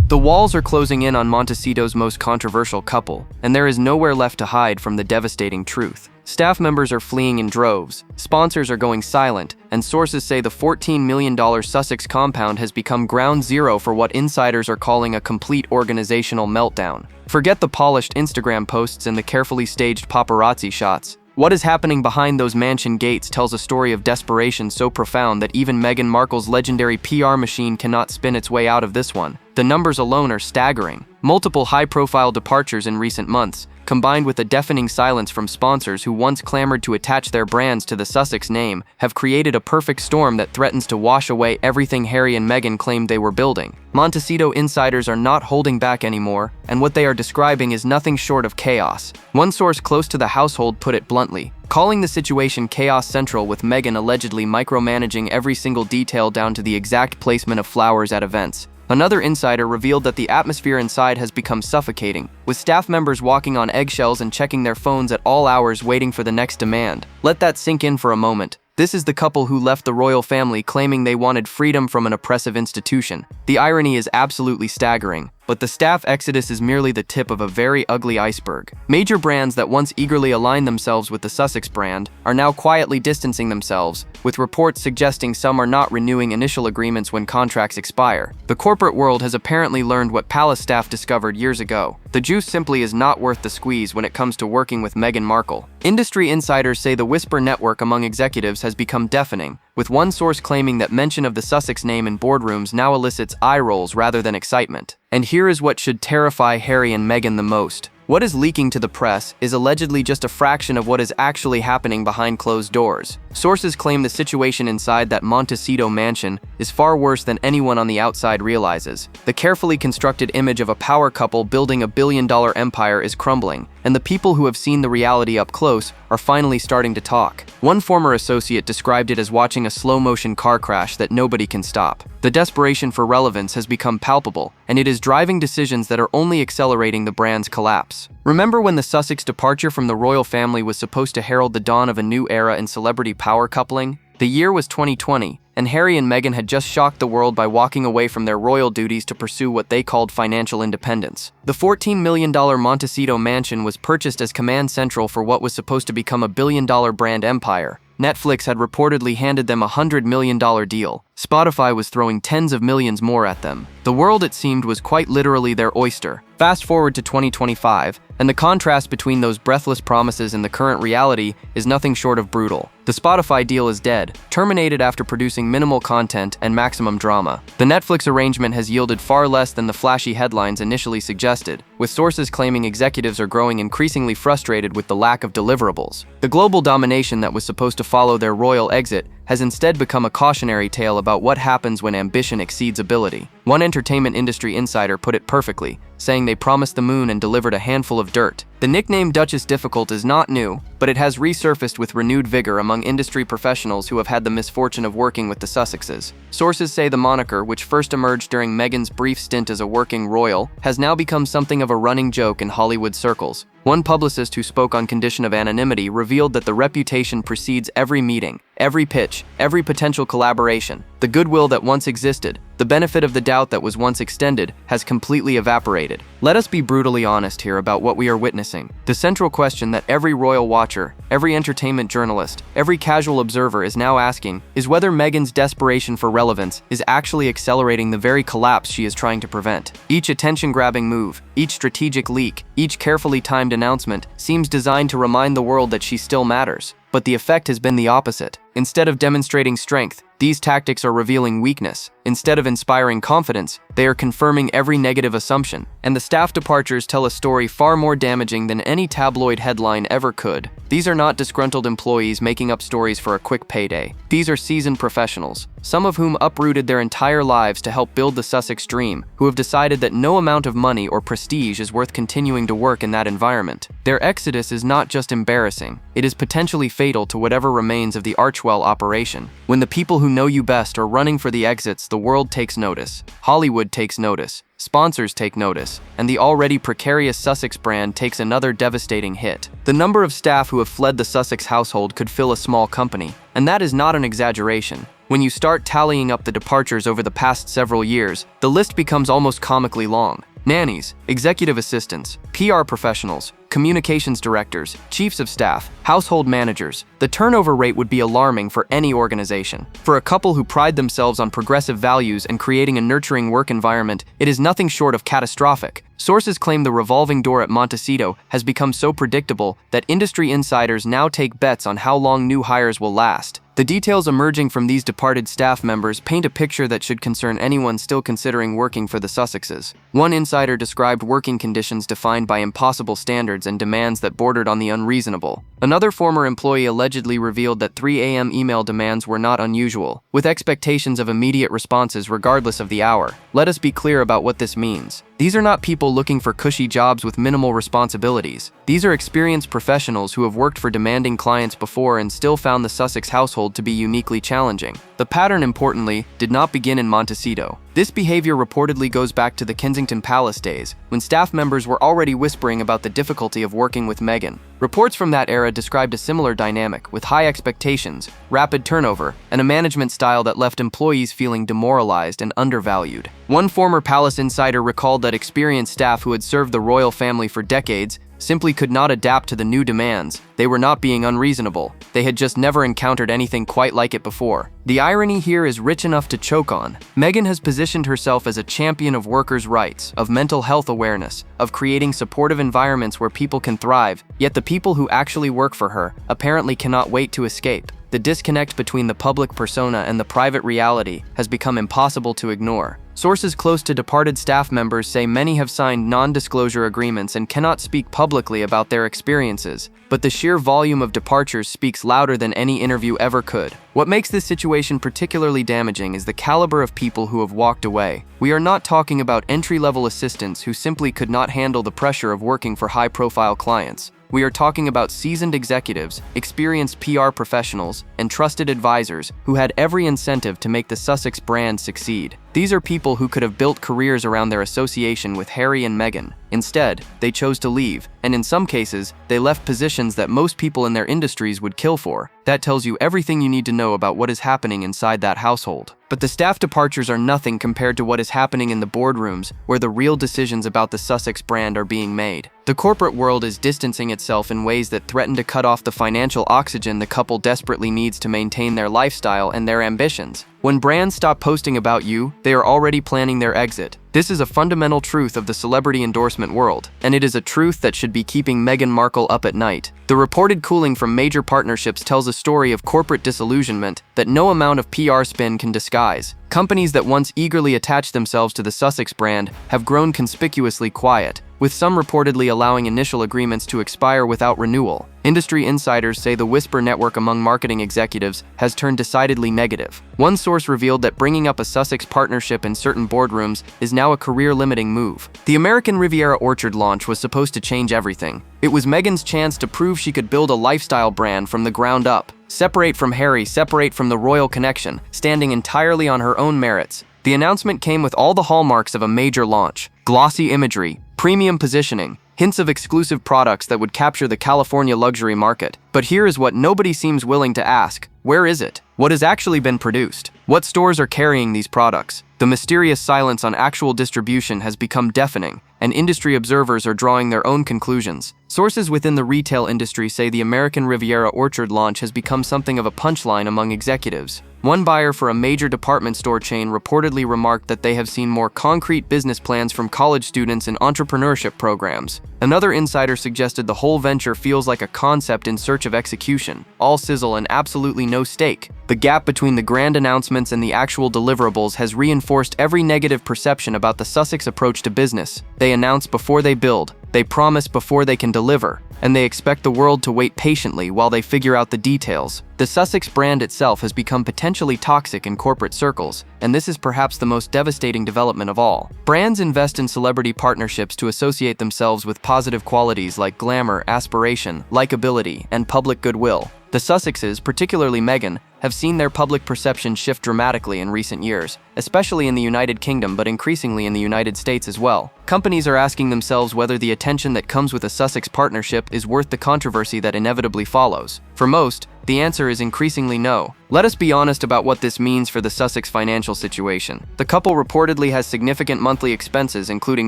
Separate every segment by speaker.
Speaker 1: The walls are closing in on Montecito's most controversial couple, and there is nowhere left to hide from the devastating truth. Staff members are fleeing in droves, sponsors are going silent, and sources say the $14 million Sussex compound has become ground zero for what insiders are calling a complete organizational meltdown. Forget the polished Instagram posts and the carefully staged paparazzi shots. What is happening behind those mansion gates tells a story of desperation so profound that even Meghan Markle's legendary PR machine cannot spin its way out of this one. The numbers alone are staggering. Multiple high-profile departures in recent months, combined with a deafening silence from sponsors who once clamored to attach their brands to the Sussex name, have created a perfect storm that threatens to wash away everything Harry and Meghan claimed they were building. Montecito insiders are not holding back anymore, and what they are describing is nothing short of chaos. One source close to the household put it bluntly, calling the situation chaos central, with Meghan allegedly micromanaging every single detail down to the exact placement of flowers at events. Another insider revealed that the atmosphere inside has become suffocating, with staff members walking on eggshells and checking their phones at all hours waiting for the next demand. Let that sink in for a moment. This is the couple who left the royal family claiming they wanted freedom from an oppressive institution. The irony is absolutely staggering, but the staff exodus is merely the tip of a very ugly iceberg. Major brands that once eagerly aligned themselves with the Sussex brand are now quietly distancing themselves, with reports suggesting some are not renewing initial agreements when contracts expire. The corporate world has apparently learned what palace staff discovered years ago. The juice simply is not worth the squeeze when it comes to working with Meghan Markle. Industry insiders say the whisper network among executives has become deafening, with one source claiming that mention of the Sussex name in boardrooms now elicits eye rolls rather than excitement. And here is what should terrify Harry and Meghan the most. What is leaking to the press is allegedly just a fraction of what is actually happening behind closed doors. Sources claim the situation inside that Montecito mansion is far worse than anyone on the outside realizes. The carefully constructed image of a power couple building a billion-dollar empire is crumbling, and the people who have seen the reality up close are finally starting to talk. One former associate described it as watching a slow-motion car crash that nobody can stop. The desperation for relevance has become palpable, and it is driving decisions that are only accelerating the brand's collapse. Remember when the Sussex departure from the royal family was supposed to herald the dawn of a new era in celebrity power coupling? The year was 2020, and Harry and Meghan had just shocked the world by walking away from their royal duties to pursue what they called financial independence. The $14 million Montecito mansion was purchased as command central for what was supposed to become a billion-dollar brand empire. Netflix had reportedly handed them a $100 million deal. Spotify was throwing tens of millions more at them. The world, it seemed, was quite literally their oyster. Fast forward to 2025, and the contrast between those breathless promises and the current reality is nothing short of brutal. The Spotify deal is dead, terminated after producing minimal content and maximum drama. The Netflix arrangement has yielded far less than the flashy headlines initially suggested, with sources claiming executives are growing increasingly frustrated with the lack of deliverables. The global domination that was supposed to follow their royal exit has instead become a cautionary tale about what happens when ambition exceeds ability. One entertainment industry insider put it perfectly, saying they promised the moon and delivered a handful of dirt. The nickname Duchess Difficult is not new, but it has resurfaced with renewed vigor among industry professionals who have had the misfortune of working with the Sussexes. Sources say the moniker, which first emerged during Meghan's brief stint as a working royal, has now become something of a running joke in Hollywood circles. One publicist who spoke on condition of anonymity revealed that the reputation precedes every meeting, every pitch, every potential collaboration. The goodwill that once existed, the benefit of the doubt that was once extended, has completely evaporated. Let us be brutally honest here about what we are witnessing. The central question that every royal watcher, every entertainment journalist, every casual observer is now asking is whether Meghan's desperation for relevance is actually accelerating the very collapse she is trying to prevent. Each attention-grabbing move, each strategic leak, each carefully timed announcement seems designed to remind the world that she still matters. But the effect has been the opposite. Instead of demonstrating strength, these tactics are revealing weakness. Instead of inspiring confidence, they are confirming every negative assumption. And the staff departures tell a story far more damaging than any tabloid headline ever could. These are not disgruntled employees making up stories for a quick payday. These are seasoned professionals, some of whom uprooted their entire lives to help build the Sussex dream, who have decided that no amount of money or prestige is worth continuing to work in that environment. Their exodus is not just embarrassing, it is potentially fatal to whatever remains of the Archwell operation. When the people who know you best are running for the exits, the world takes notice. Hollywood takes notice. Sponsors take notice, and the already precarious Sussex brand takes another devastating hit. The number of staff who have fled the Sussex household could fill a small company, and that is not an exaggeration. When you start tallying up the departures over the past several years, the list becomes almost comically long. Nannies, executive assistants, PR professionals, communications directors, chiefs of staff, household managers. The turnover rate would be alarming for any organization. For a couple who pride themselves on progressive values and creating a nurturing work environment, it is nothing short of catastrophic. Sources claim the revolving door at Montecito has become so predictable that industry insiders now take bets on how long new hires will last. The details emerging from these departed staff members paint a picture that should concern anyone still considering working for the Sussexes. One insider described working conditions defined by impossible standards and demands that bordered on the unreasonable. Another former employee allegedly revealed that 3 a.m. email demands were not unusual, with expectations of immediate responses regardless of the hour. Let us be clear about what this means. These are not people looking for cushy jobs with minimal responsibilities. These are experienced professionals who have worked for demanding clients before and still found the Sussex household to be uniquely challenging. The pattern, importantly, did not begin in Montecito. This behavior reportedly goes back to the Kensington Palace days, when staff members were already whispering about the difficulty of working with Meghan. Reports from that era described a similar dynamic, with high expectations, rapid turnover, and a management style that left employees feeling demoralized and undervalued. One former palace insider recalled that experienced staff who had served the royal family for decades simply could not adapt to the new demands. They were not being unreasonable. They had just never encountered anything quite like it before. The irony here is rich enough to choke on. Meghan has positioned herself as a champion of workers' rights, of mental health awareness, of creating supportive environments where people can thrive, yet the people who actually work for her apparently cannot wait to escape. The disconnect between the public persona and the private reality has become impossible to ignore. Sources close to departed staff members say many have signed non-disclosure agreements and cannot speak publicly about their experiences, but the sheer volume of departures speaks louder than any interview ever could. What makes this situation particularly damaging is the caliber of people who have walked away. We are not talking about entry-level assistants who simply could not handle the pressure of working for high-profile clients. We are talking about seasoned executives, experienced PR professionals, and trusted advisors who had every incentive to make the Sussex brand succeed. These are people who could have built careers around their association with Harry and Meghan. Instead, they chose to leave, and in some cases, they left positions that most people in their industries would kill for. That tells you everything you need to know about what is happening inside that household. But the staff departures are nothing compared to what is happening in the boardrooms, where the real decisions about the Sussex brand are being made. The corporate world is distancing itself in ways that threaten to cut off the financial oxygen the couple desperately needs to maintain their lifestyle and their ambitions. When brands stop posting about you, they are already planning their exit. This is a fundamental truth of the celebrity endorsement world, and it is a truth that should be keeping Meghan Markle up at night. The reported cooling from major partnerships tells a story of corporate disillusionment that no amount of PR spin can disguise. Companies that once eagerly attached themselves to the Sussex brand have grown conspicuously quiet, with some reportedly allowing initial agreements to expire without renewal. Industry insiders say the whisper network among marketing executives has turned decidedly negative. One source revealed that bringing up a Sussex partnership in certain boardrooms is now a career-limiting move. The American Riviera Orchard launch was supposed to change everything. It was Meghan's chance to prove she could build a lifestyle brand from the ground up. Separate from Harry, separate from the royal connection, standing entirely on her own merits. The announcement came with all the hallmarks of a major launch: glossy imagery, premium positioning, hints of exclusive products that would capture the California luxury market. But here is what nobody seems willing to ask: where is it? What has actually been produced? What stores are carrying these products? The mysterious silence on actual distribution has become deafening, and industry observers are drawing their own conclusions. Sources within the retail industry say the American Riviera Orchard launch has become something of a punchline among executives. One buyer for a major department store chain reportedly remarked that they have seen more concrete business plans from college students in entrepreneurship programs. Another insider suggested the whole venture feels like a concept in search of execution, all sizzle and absolutely no stake. The gap between the grand announcements and the actual deliverables has reinforced every negative perception about the Sussex approach to business. They announce before they build, they promise before they can deliver, and they expect the world to wait patiently while they figure out the details. The Sussex brand itself has become potentially toxic in corporate circles, and this is perhaps the most devastating development of all. Brands invest in celebrity partnerships to associate themselves with positive qualities like glamour, aspiration, likability, and public goodwill. The Sussexes, particularly Meghan, have seen their public perception shift dramatically in recent years, especially in the United Kingdom but increasingly in the United States as well. Companies are asking themselves whether the attention that comes with a Sussex partnership is worth the controversy that inevitably follows. For most, the answer is increasingly no. Let us be honest about what this means for the Sussex financial situation. The couple reportedly has significant monthly expenses, including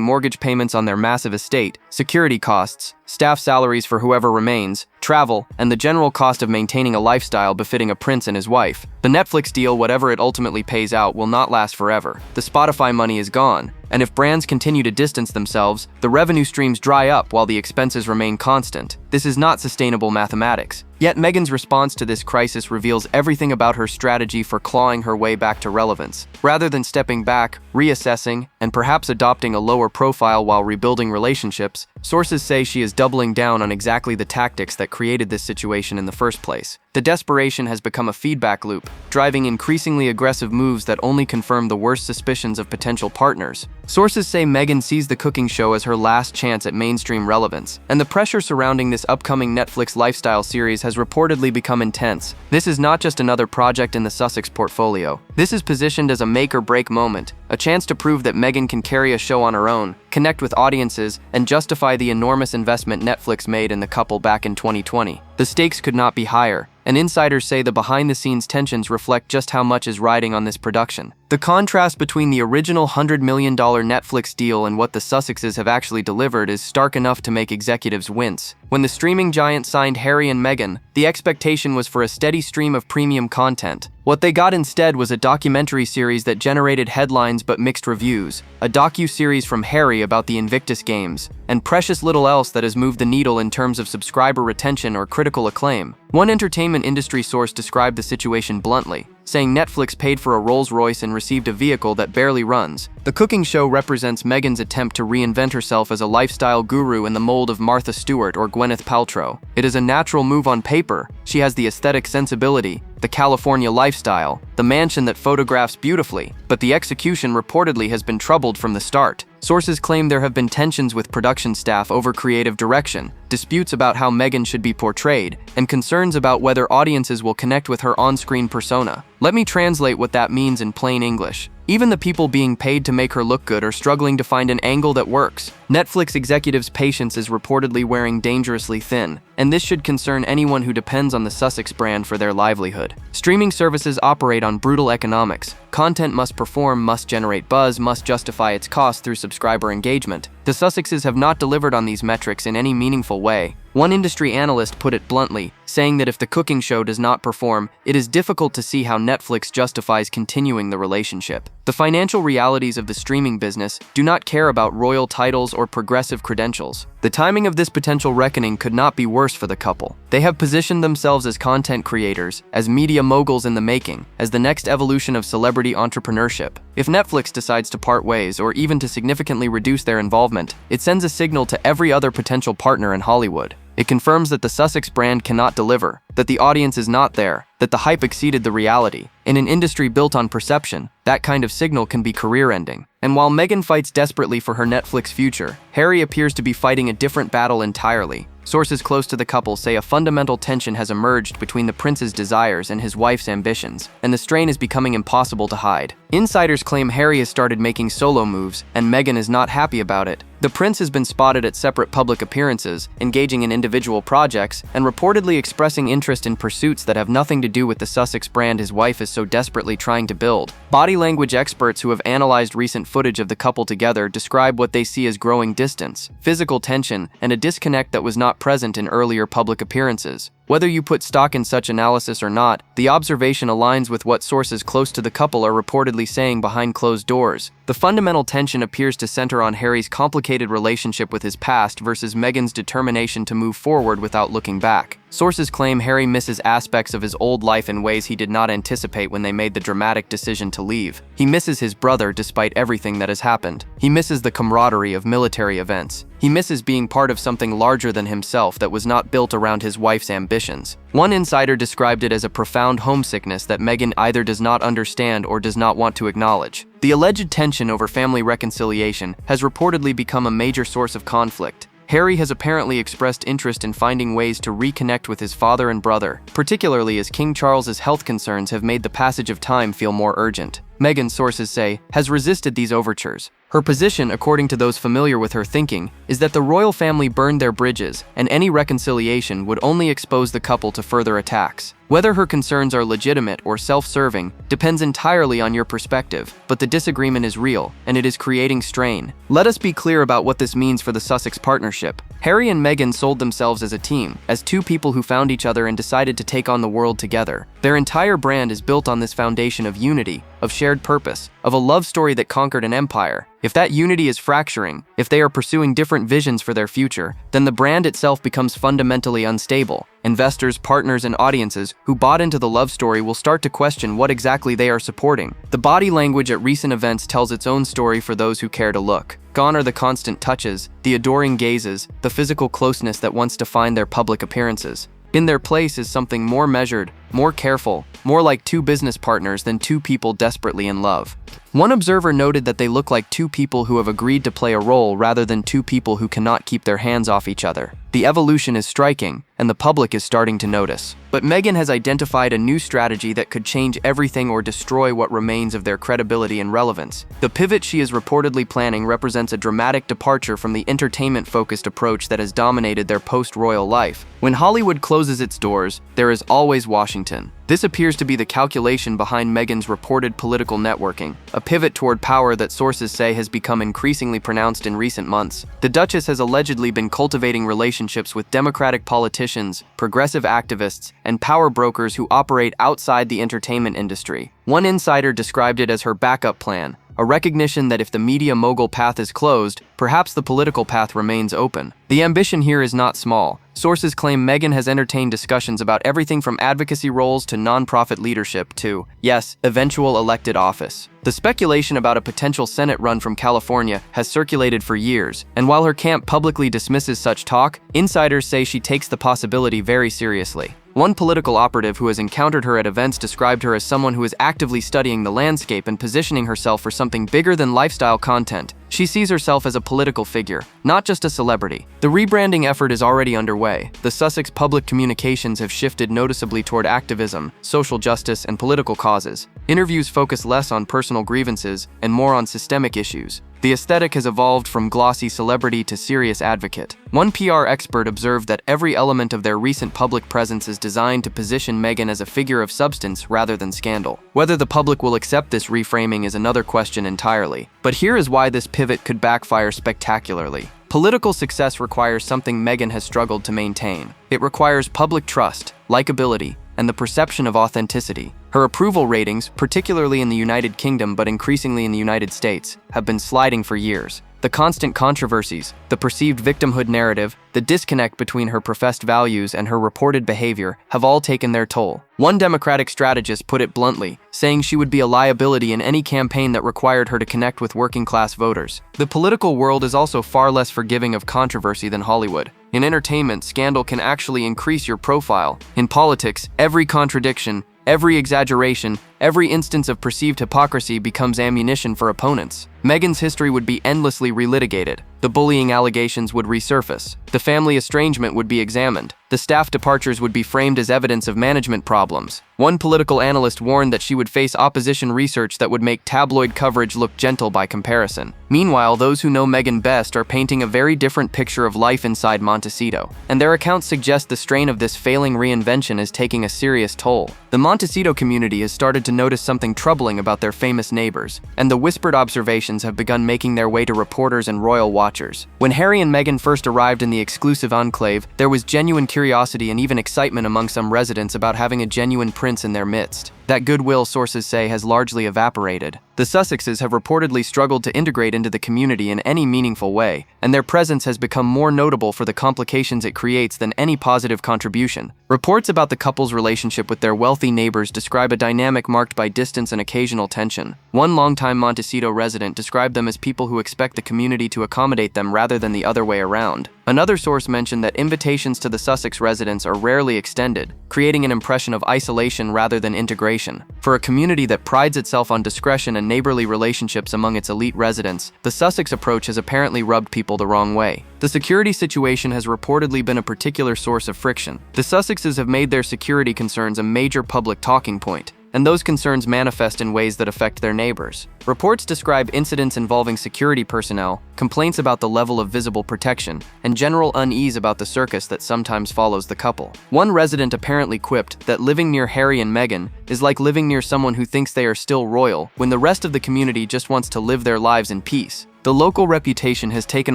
Speaker 1: mortgage payments on their massive estate, security costs, staff salaries for whoever remains, travel, and the general cost of maintaining a lifestyle befitting a prince and his wife. The Netflix deal, whatever it ultimately pays out, will not last forever. The Spotify money is gone, and if brands continue to distance themselves, the revenue streams dry up while the expenses remain constant. This is not sustainable mathematics. Yet Meghan's response to this crisis reveals everything about her strategy for clawing her way back to relevance. Rather than stepping back, reassessing, and perhaps adopting a lower profile while rebuilding relationships, sources say she is doubling down on exactly the tactics that created this situation in the first place. The desperation has become a feedback loop, driving increasingly aggressive moves that only confirm the worst suspicions of potential partners. Sources say Meghan sees the cooking show as her last chance at mainstream relevance, and the pressure surrounding this upcoming Netflix lifestyle series has reportedly become intense. This is not just another project in the Sussex portfolio. This is positioned as a make-or-break moment, a chance to prove that Meghan can carry a show on her own, connect with audiences, and justify the enormous investment Netflix made in the couple back in 2020. The stakes could not be higher, and insiders say the behind-the-scenes tensions reflect just how much is riding on this production. The contrast between the original $100 million Netflix deal and what the Sussexes have actually delivered is stark enough to make executives wince. When the streaming giant signed Harry and Meghan, the expectation was for a steady stream of premium content. What they got instead was a documentary series that generated headlines but mixed reviews, a docu-series from Harry about the Invictus Games, and precious little else that has moved the needle in terms of subscriber retention or critical acclaim. One entertainment industry source described the situation bluntly, saying Netflix paid for a Rolls-Royce and received a vehicle that barely runs. The cooking show represents Meghan's attempt to reinvent herself as a lifestyle guru in the mold of Martha Stewart or Gwyneth Paltrow. It is a natural move on paper. She has the aesthetic sensibility, the California lifestyle, the mansion that photographs beautifully, but the execution reportedly has been troubled from the start. Sources claim there have been tensions with production staff over creative direction, disputes about how Meghan should be portrayed, and concerns about whether audiences will connect with her on-screen persona. Let me translate what that means in plain English. Even the people being paid to make her look good are struggling to find an angle that works. Netflix executives' patience is reportedly wearing dangerously thin, and this should concern anyone who depends on the Sussex brand for their livelihood. Streaming services operate on brutal economics. Content must perform, must generate buzz, must justify its cost through subscriber engagement. The Sussexes have not delivered on these metrics in any meaningful way. One industry analyst put it bluntly, saying that if the cooking show does not perform, it is difficult to see how Netflix justifies continuing the relationship. The financial realities of the streaming business do not care about royal titles or progressive credentials. The timing of this potential reckoning could not be worse for the couple. They have positioned themselves as content creators, as media moguls in the making, as the next evolution of celebrity entrepreneurship. If Netflix decides to part ways or even to significantly reduce their involvement, it sends a signal to every other potential partner in Hollywood. It confirms that the Sussex brand cannot deliver, that the audience is not there, that the hype exceeded the reality. In an industry built on perception, that kind of signal can be career-ending. And while Meghan fights desperately for her Netflix future, Harry appears to be fighting a different battle entirely. Sources close to the couple say a fundamental tension has emerged between the prince's desires and his wife's ambitions, and the strain is becoming impossible to hide. Insiders claim Harry has started making solo moves, and Meghan is not happy about it. The prince has been spotted at separate public appearances, engaging in individual projects, and reportedly expressing interest in pursuits that have nothing to do with the Sussex brand his wife is so desperately trying to build. Body language experts who have analyzed recent footage of the couple together describe what they see as growing distance, physical tension, and a disconnect that was not present in earlier public appearances. Whether you put stock in such analysis or not, the observation aligns with what sources close to the couple are reportedly saying behind closed doors. The fundamental tension appears to center on Harry's complicated relationship with his past versus Meghan's determination to move forward without looking back. Sources claim Harry misses aspects of his old life in ways he did not anticipate when they made the dramatic decision to leave. He misses his brother despite everything that has happened. He misses the camaraderie of military events. He misses being part of something larger than himself that was not built around his wife's ambitions. One insider described it as a profound homesickness that Meghan either does not understand or does not want to acknowledge. The alleged tension over family reconciliation has reportedly become a major source of conflict. Harry has apparently expressed interest in finding ways to reconnect with his father and brother, particularly as King Charles's health concerns have made the passage of time feel more urgent. Meghan, sources say, has resisted these overtures. Her position, according to those familiar with her thinking, is that the royal family burned their bridges, and any reconciliation would only expose the couple to further attacks. Whether her concerns are legitimate or self-serving depends entirely on your perspective, but the disagreement is real, and it is creating strain. Let us be clear about what this means for the Sussex partnership. Harry and Meghan sold themselves as a team, as two people who found each other and decided to take on the world together. Their entire brand is built on this foundation of unity, of shared purpose, of a love story that conquered an empire. If that unity is fracturing, if they are pursuing different visions for their future, then the brand itself becomes fundamentally unstable. Investors, partners, and audiences who bought into the love story will start to question what exactly they are supporting. The body language at recent events tells its own story for those who care to look. Gone are the constant touches, the adoring gazes, the physical closeness that once defined their public appearances. In their place is something more measured, more careful, more like two business partners than two people desperately in love. One observer noted that they look like two people who have agreed to play a role rather than two people who cannot keep their hands off each other. The evolution is striking, and the public is starting to notice. But Meghan has identified a new strategy that could change everything or destroy what remains of their credibility and relevance. The pivot she is reportedly planning represents a dramatic departure from the entertainment-focused approach that has dominated their post-royal life. When Hollywood closes its doors, there is always Washington. This appears to be the calculation behind Meghan's reported political networking, a pivot toward power that sources say has become increasingly pronounced in recent months. The Duchess has allegedly been cultivating relationships with Democratic politicians, progressive activists, and power brokers who operate outside the entertainment industry. One insider described it as her backup plan, a recognition that if the media mogul path is closed, perhaps the political path remains open. The ambition here is not small. Sources claim Meghan has entertained discussions about everything from advocacy roles to nonprofit leadership to, yes, eventual elected office. The speculation about a potential Senate run from California has circulated for years, and while her camp publicly dismisses such talk, insiders say she takes the possibility very seriously. One political operative who has encountered her at events described her as someone who is actively studying the landscape and positioning herself for something bigger than lifestyle content. She sees herself as a political figure, not just a celebrity. The rebranding effort is already underway. The Sussex public communications have shifted noticeably toward activism, social justice, and political causes. Interviews focus less on personal grievances and more on systemic issues. The aesthetic has evolved from glossy celebrity to serious advocate. One PR expert observed that every element of their recent public presence is designed to position Meghan as a figure of substance rather than scandal. Whether the public will accept this reframing is another question entirely. But here is why this pivot could backfire spectacularly. Political success requires something Meghan has struggled to maintain. It requires public trust, likability, and the perception of authenticity. Her approval ratings, particularly in the United Kingdom but increasingly in the United States, have been sliding for years. The constant controversies, the perceived victimhood narrative, the disconnect between her professed values and her reported behavior have all taken their toll. One Democratic strategist put it bluntly, saying she would be a liability in any campaign that required her to connect with working-class voters. The political world is also far less forgiving of controversy than Hollywood. In entertainment, scandal can actually increase your profile. In politics, every contradiction, every exaggeration, every instance of perceived hypocrisy becomes ammunition for opponents. Meghan's history would be endlessly relitigated. The bullying allegations would resurface. The family estrangement would be examined. The staff departures would be framed as evidence of management problems. One political analyst warned that she would face opposition research that would make tabloid coverage look gentle by comparison. Meanwhile, those who know Meghan best are painting a very different picture of life inside Montecito, and their accounts suggest the strain of this failing reinvention is taking a serious toll. The Montecito community has started to notice something troubling about their famous neighbors, and the whispered observations have begun making their way to reporters and royal watchers. When Harry and Meghan first arrived in the exclusive enclave, there was genuine curiosity and even excitement among some residents about having a genuine prince in their midst. That goodwill, sources say, has largely evaporated. The Sussexes have reportedly struggled to integrate into the community in any meaningful way, and their presence has become more notable for the complications it creates than any positive contribution. Reports about the couple's relationship with their wealthy neighbors describe a dynamic marked by distance and occasional tension. One longtime Montecito resident described them as people who expect the community to accommodate them rather than the other way around. Another source mentioned that invitations to the Sussex residence are rarely extended, creating an impression of isolation rather than integration. For a community that prides itself on discretion and neighborly relationships among its elite residents, the Sussex approach has apparently rubbed people the wrong way. The security situation has reportedly been a particular source of friction. The Sussexes have made their security concerns a major public talking point. and those concerns manifest in ways that affect their neighbors. Reports describe incidents involving security personnel, complaints about the level of visible protection, and general unease about the circus that sometimes follows the couple. One resident apparently quipped that living near Harry and Meghan is like living near someone who thinks they are still royal when the rest of the community just wants to live their lives in peace. The local reputation has taken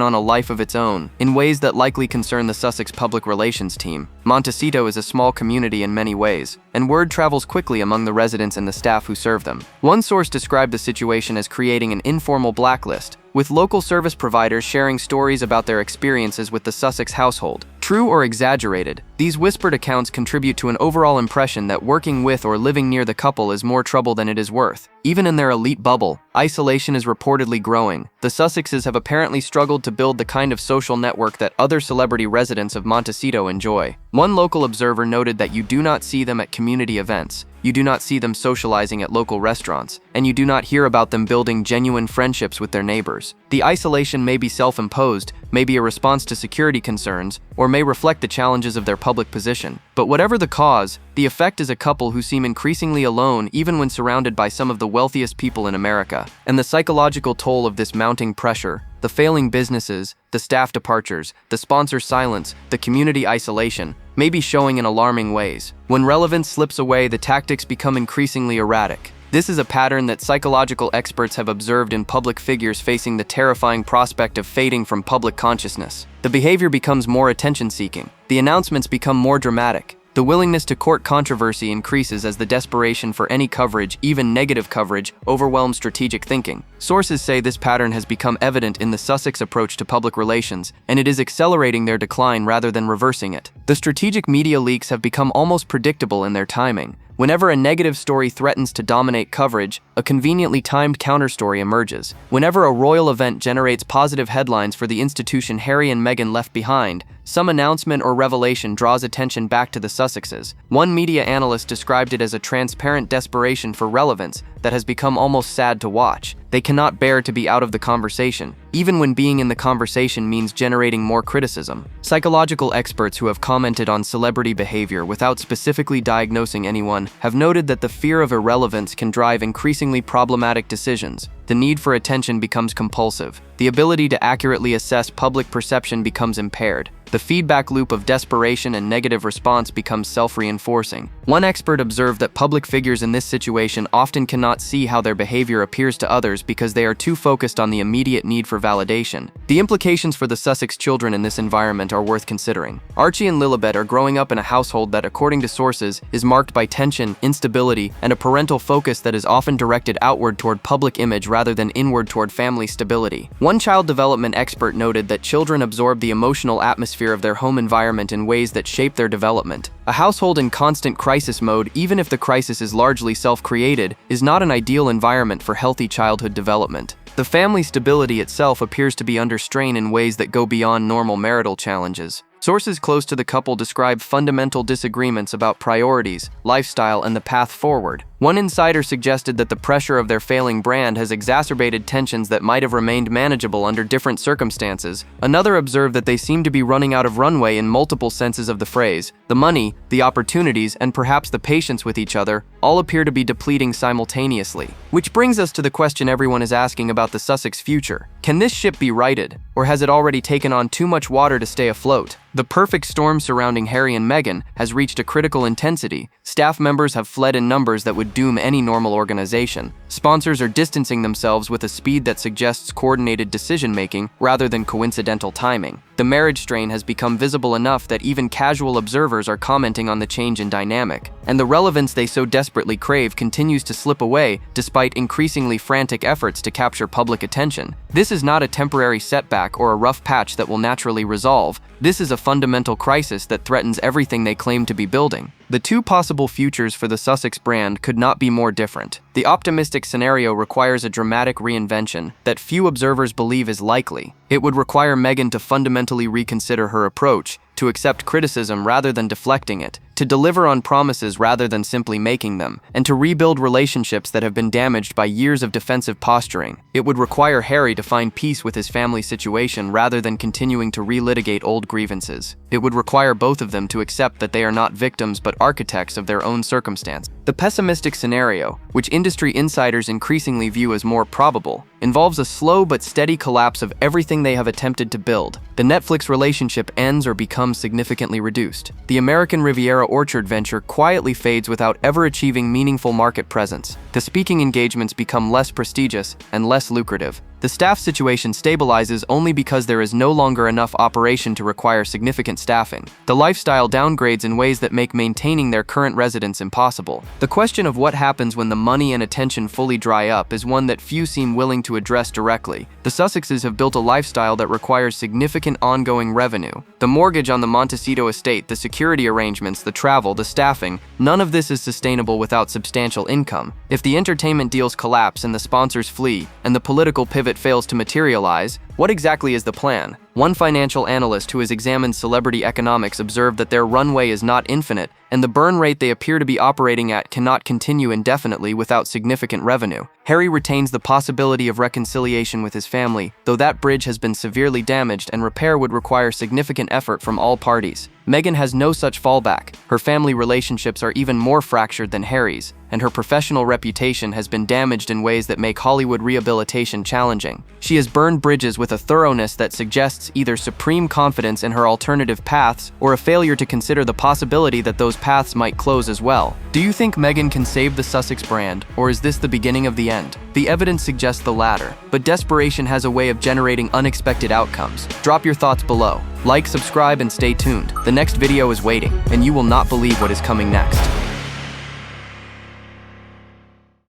Speaker 1: on a life of its own in ways that likely concern the Sussex public relations team. Montecito is a small community in many ways, and word travels quickly among the residents and the staff who serve them. One source described the situation as creating an informal blacklist, with local service providers sharing stories about their experiences with the Sussex household. True or exaggerated, these whispered accounts contribute to an overall impression that working with or living near the couple is more trouble than it is worth. Even in their elite bubble, isolation is reportedly growing. The Sussexes have apparently struggled to build the kind of social network that other celebrity residents of Montecito enjoy. One local observer noted that you do not see them at community events, you do not see them socializing at local restaurants, and you do not hear about them building genuine friendships with their neighbors. The isolation may be self-imposed, may be a response to security concerns, or may reflect the challenges of their public position. But whatever the cause, the effect is a couple who seem increasingly alone even when surrounded by some of the wealthiest people in America. And the psychological toll of this mounting pressure, the failing businesses, the staff departures, the sponsor silence, the community isolation, may be showing in alarming ways. When relevance slips away, the tactics become increasingly erratic. This is a pattern that psychological experts have observed in public figures facing the terrifying prospect of fading from public consciousness. The behavior becomes more attention-seeking. The announcements become more dramatic. The willingness to court controversy increases as the desperation for any coverage, even negative coverage, overwhelms strategic thinking. Sources say this pattern has become evident in the Sussex approach to public relations, and it is accelerating their decline rather than reversing it. The strategic media leaks have become almost predictable in their timing. Whenever a negative story threatens to dominate coverage, a conveniently timed counterstory emerges. Whenever a royal event generates positive headlines for the institution Harry and Meghan left behind, some announcement or revelation draws attention back to the Sussexes. One media analyst described it as a transparent desperation for relevance that has become almost sad to watch. They cannot bear to be out of the conversation, even when being in the conversation means generating more criticism. Psychological experts who have commented on celebrity behavior without specifically diagnosing anyone have noted that the fear of irrelevance can drive increasingly problematic decisions. The need for attention becomes compulsive. The ability to accurately assess public perception becomes impaired. The feedback loop of desperation and negative response becomes self-reinforcing. One expert observed that public figures in this situation often cannot see how their behavior appears to others because they are too focused on the immediate need for validation. The implications for the Sussex children in this environment are worth considering. Archie and Lilibet are growing up in a household that, according to sources, is marked by tension, instability, and a parental focus that is often directed outward toward public image rather than inward toward family stability. One child development expert noted that children absorb the emotional atmosphere of their home environment in ways that shape their development. A household in constant crisis mode, even if the crisis is largely self-created, is not an ideal environment for healthy childhood development. The family stability itself appears to be under strain in ways that go beyond normal marital challenges. Sources close to the couple describe fundamental disagreements about priorities, lifestyle, and the path forward. One insider suggested that the pressure of their failing brand has exacerbated tensions that might have remained manageable under different circumstances. Another observed that they seem to be running out of runway in multiple senses of the phrase. The money, the opportunities, and perhaps the patience with each other all appear to be depleting simultaneously. Which brings us to the question everyone is asking about the Sussex future. Can this ship be righted, or has it already taken on too much water to stay afloat? The perfect storm surrounding Harry and Meghan has reached a critical intensity. Staff members have fled in numbers that would doom any normal organization. Sponsors are distancing themselves with a speed that suggests coordinated decision-making rather than coincidental timing. The marriage strain has become visible enough that even casual observers are commenting on the change in dynamic, and the relevance they so desperately crave continues to slip away despite increasingly frantic efforts to capture public attention. This is not a temporary setback or a rough patch that will naturally resolve. This is a fundamental crisis that threatens everything they claim to be building. The two possible futures for the Sussex brand could not be more different. The optimistic scenario requires a dramatic reinvention that few observers believe is likely. It would require Meghan to fundamentally reconsider her approach, to accept criticism rather than deflecting it, to deliver on promises rather than simply making them, and to rebuild relationships that have been damaged by years of defensive posturing. It would require Harry to find peace with his family situation rather than continuing to relitigate old grievances. It would require both of them to accept that they are not victims but architects of their own circumstance. The pessimistic scenario, which industry insiders increasingly view as more probable, involves a slow but steady collapse of everything they have attempted to build. The Netflix relationship ends or becomes significantly reduced. The American Riviera Orchard venture quietly fades without ever achieving meaningful market presence. The speaking engagements become less prestigious and less lucrative. The staff situation stabilizes only because there is no longer enough operation to require significant staffing. The lifestyle downgrades in ways that make maintaining their current residence impossible. The question of what happens when the money and attention fully dry up is one that few seem willing to address directly. The Sussexes have built a lifestyle that requires significant ongoing revenue. The mortgage on the Montecito estate, the security arrangements, the travel, the staffing, none of this is sustainable without substantial income. If the entertainment deals collapse and the sponsors flee, and the political pivot fails to materialize, what exactly is the plan? One financial analyst who has examined celebrity economics observed that their runway is not infinite, and the burn rate they appear to be operating at cannot continue indefinitely without significant revenue. Harry retains the possibility of reconciliation with his family, though that bridge has been severely damaged and repair would require significant effort from all parties. Meghan has no such fallback. Her family relationships are even more fractured than Harry's, and her professional reputation has been damaged in ways that make Hollywood rehabilitation challenging. She has burned bridges with a thoroughness that suggests either supreme confidence in her alternative paths or a failure to consider the possibility that those paths might close as well. Do you think Meghan can save the Sussex brand, or is this the beginning of the end? The evidence suggests the latter, but desperation has a way of generating unexpected outcomes. Drop your thoughts below. Like, subscribe, and stay tuned. The next video is waiting, and you will not believe what is coming next.